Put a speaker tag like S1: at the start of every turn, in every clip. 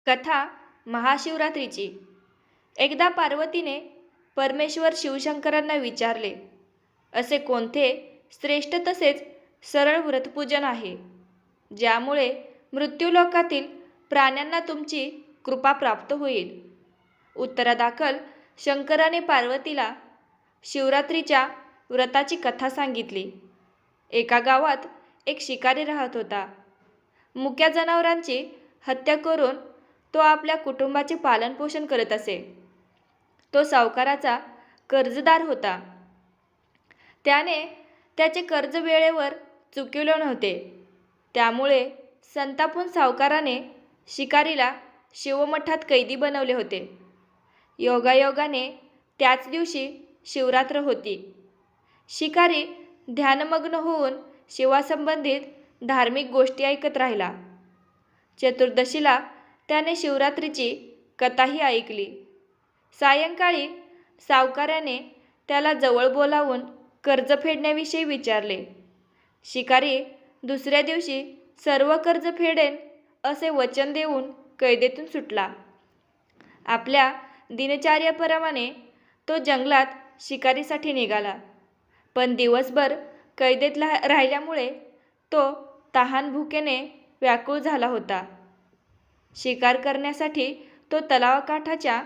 S1: कथा महाशिवरात्रीची. एकदा पार्वतीने परमेश्वर शिवशंकरांना विचारले, असे कोणते श्रेष्ठ तसेच सरळ व्रतपूजन आहे, ज्यामुळे मृत्यूलोकातील प्राण्यांना तुमची कृपा प्राप्त होईल? उत्तरादाखल शंकराने पार्वतीला शिवरात्रीच्या व्रताची कथा सांगितली. एका गावात एक शिकारी राहत होता. मुक्या जनावरांची हत्या करून तो आपल्या कुटुंबाचे पालनपोषण करत असे. तो सावकाराचा कर्जदार होता. त्याने त्याचे कर्ज वेळेवर चुकविले नव्हते. त्यामुळे संतापून सावकाराने शिकारीला शिवमठात कैदी बनवले होते. योगायोगाने त्याच दिवशी शिवरात्र होती. शिकारी ध्यानमग्न होऊन शिवासंबंधित धार्मिक गोष्टी ऐकत राहिला. चतुर्दशीला त्याने शिवरात्रीची कथाही ऐकली. सायंकाळी सावकाराने त्याला जवळ बोलावून कर्ज फेडण्याविषयी विचारले. शिकारी दुसऱ्या दिवशी सर्व कर्ज फेडेन असे वचन देऊन कैदेतून सुटला. आपल्या दिनचर्येप्रमाणे तो जंगलात शिकारीसाठी निघाला. पण दिवसभर कैदेत राहिल्यामुळे तो तहान-भुकेने व्याकुळ झाला होता. शिकार करण्यासाठी तो तलावाकाठाच्या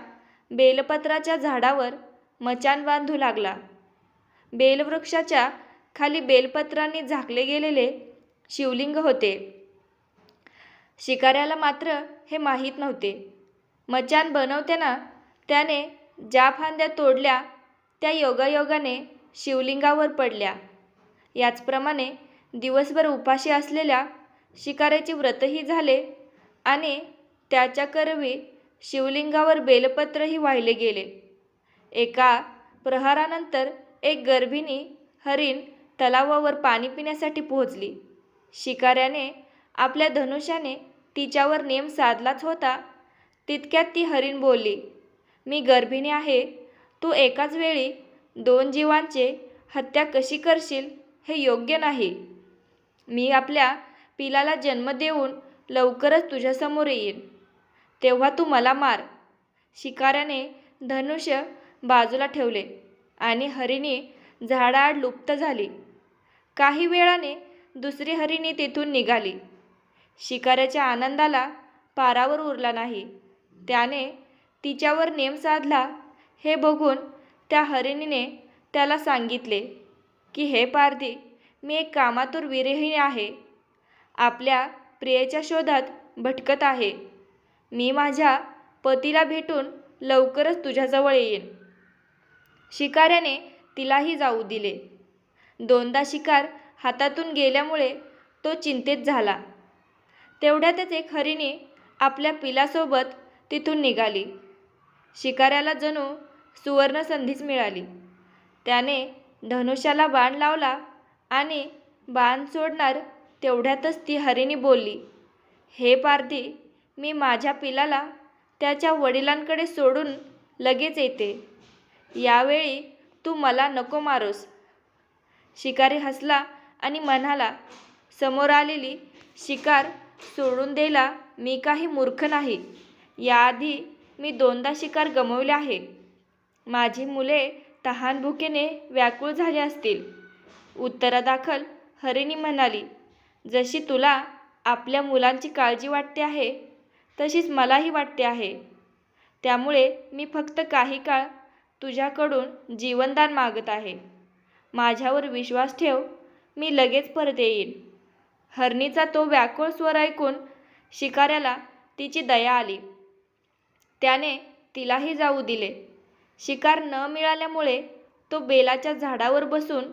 S1: बेलपत्राच्या झाडावर मचाण बांधू लागला. बेलवृक्षाच्या खाली बेलपत्रांनी झाकले गेलेले शिवलिंग होते. शिकाऱ्याला मात्र हे माहीत नव्हते. मचाण बनवताना त्याने ज्या फांद्या तोडल्या त्या योगायोगाने शिवलिंगावर पडल्या. याचप्रमाणे दिवसभर उपाशी असलेल्या शिकाऱ्याचे व्रतही झाले आणि त्याच्या करवी शिवलिंगावर बेलपत्रही वाहिले गेले. एका प्रहारानंतर एक गर्भिणी हरीण तलावावर पाणी पिण्यासाठी पोहोचली. शिकाऱ्याने आपल्या धनुष्याने तिच्यावर नेम साधलाच होता, तितक्यात ती हरीण बोलली, मी गर्भिणी आहे. तू एकाच वेळी 2 जीवांची हत्या कशी करशील हे योग्य नाही. मी आपल्या पिलाला जन्म देऊन लवकरच तुझ्यासमोर येईन, तेव्हा तू मला मार. शिकाऱ्याने धनुष्य बाजूला ठेवले आणि हरिणी झाडाआड लुप्त झाली. काही वेळाने दुसरी हरिणी तेथून निघाली. शिकाऱ्याच्या आनंदाला पारावर उरला नाही. त्याने तिच्यावर नेम साधला. हे बघून त्या हरिणीने त्याला सांगितले की हे पारधी, मी एक कामातुर विरहिणी आहे. आपल्या प्रियेच्या शोधात भटकत आहे. मी माझ्या पतीला भेटून लवकरच तुझ्याजवळ येईन. शिकाऱ्याने तिलाही जाऊ दिले. 2दा शिकार हातातून गेल्यामुळे तो चिंतेत झाला. तेवढ्यातच एक हरिणी आपल्या पिलासोबत तिथून निघाली. शिकाऱ्याला जणू सुवर्ण संधीच मिळाली. त्याने धनुष्याला बाण लावला आणि बाण सोडणार तेवढ्यातच ती हरिणी बोलली, हे पारधी, मी माझ्या पिलाला त्याच्या वडिलांकडे सोडून लगेच येते. यावेळी तू मला नको मारोस. शिकारी हसला आणि म्हणाला, समोर आलेली शिकार सोडून द्यायला मी काही मूर्ख नाही. याआधी मी 2दा शिकार गमावले आहे. माझी मुले तहान-भुकेने व्याकुळ झाली असतील. उत्तरादाखल हरिणी म्हणाली, जशी तुला आपल्या मुलांची काळजी वाटते आहे तशीच मलाही वाटते आहे. त्यामुळे मी फक्त काही काळ तुझ्याकडून जीवनदान मागत आहे. माझ्यावर विश्वास ठेव, मी लगेच परत येईन. हरणीचा तो व्याकुळ स्वर ऐकून शिकाऱ्याला तिची दया आली. त्याने तिलाही जाऊ दिले. शिकार न मिळाल्यामुळे तो बेलाच्या झाडावर बसून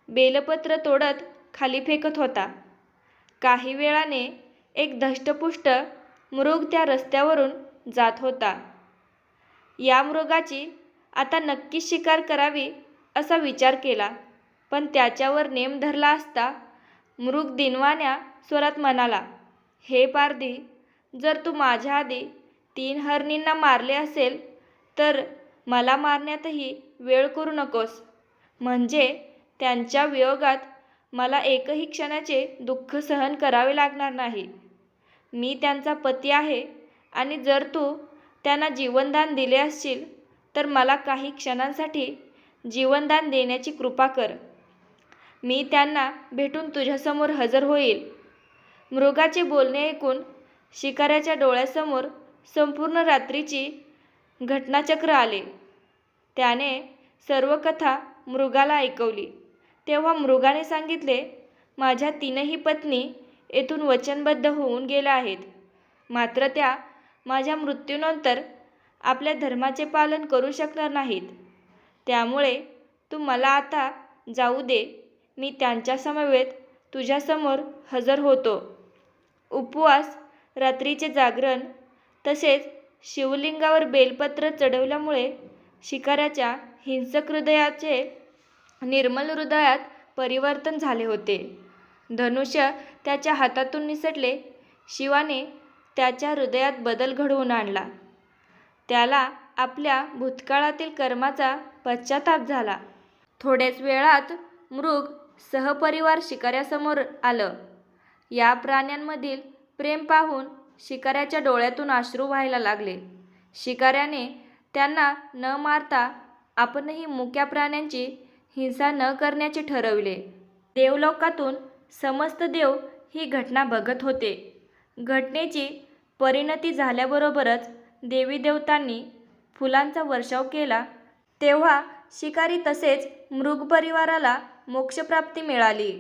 S1: बेलपत्र तोडत खाली फेकत होता. काही वेळाने एक धष्टपुष्ट मृग त्या रस्त्यावरून जात होता. या मृगाची आता नक्कीच शिकार करावी असा विचार केला. पण त्याच्यावर नेम धरला असता मृग दिनवाण्या स्वरात म्हणाला, हे पारधी, जर तू माझ्या आधी 3 हरणींना मारले असेल तर मला मारण्यातही वेळ करू नकोस. म्हणजे त्यांच्या वियोगात मला एकही क्षणाचे दुःख सहन करावे लागणार नाही. मी त्यांचा पती आहे. आणि जर तू त्यांना जीवनदान दिले असशील तर मला काही क्षणांसाठी जीवनदान देण्याची कृपा कर. मी त्यांना भेटून तुझ्यासमोर हजर होईल. मृगाचे बोलणे ऐकून शिकाऱ्याच्या डोळ्यासमोर संपूर्ण रात्रीची घटनाचक्र आले. त्याने सर्व कथा मृगाला ऐकवली. तेव्हा मृगाने सांगितले, माझ्या 3ही पत्नी येथून वचनबद्ध होऊन गेल्या आहेत. मात्र त्या माझ्या मृत्यूनंतर आपल्या धर्माचे पालन करू शकणार नाहीत. त्यामुळे तू मला आता जाऊ दे. मी त्यांच्यासमवेत तुझ्यासमोर हजर होतो. उपवास, रात्रीचे जागरण तसेच शिवलिंगावर बेलपत्र चढवल्यामुळे शिकाऱ्याच्या हिंसक हृदयाचे निर्मल हृदयात परिवर्तन झाले होते. धनुष्य त्याच्या हातातून निसटले. शिवाने त्याच्या हृदयात बदल घडवून आणला. त्याला आपल्या भूतकाळातील कर्माचा पश्चाताप झाला. थोड्याच वेळात मृग सहपरिवार शिकाऱ्यासमोर आलं. या प्राण्यांमधील प्रेम पाहून शिकाऱ्याच्या डोळ्यातून अश्रू व्हायला लागले. शिकाऱ्याने त्यांना न मारता आपणही मुक्या प्राण्यांची हिंसा न करण्याचे ठरविले. देवलोकातून समस्त देव ही घटना बघत होते. घटनेची परिणती झाल्याबरोबरच देवी देवतांनी फुलांचा वर्षाव केला. तेव्हा शिकारी तसेच मृग परिवाराला मोक्षप्राप्ती मिळाली.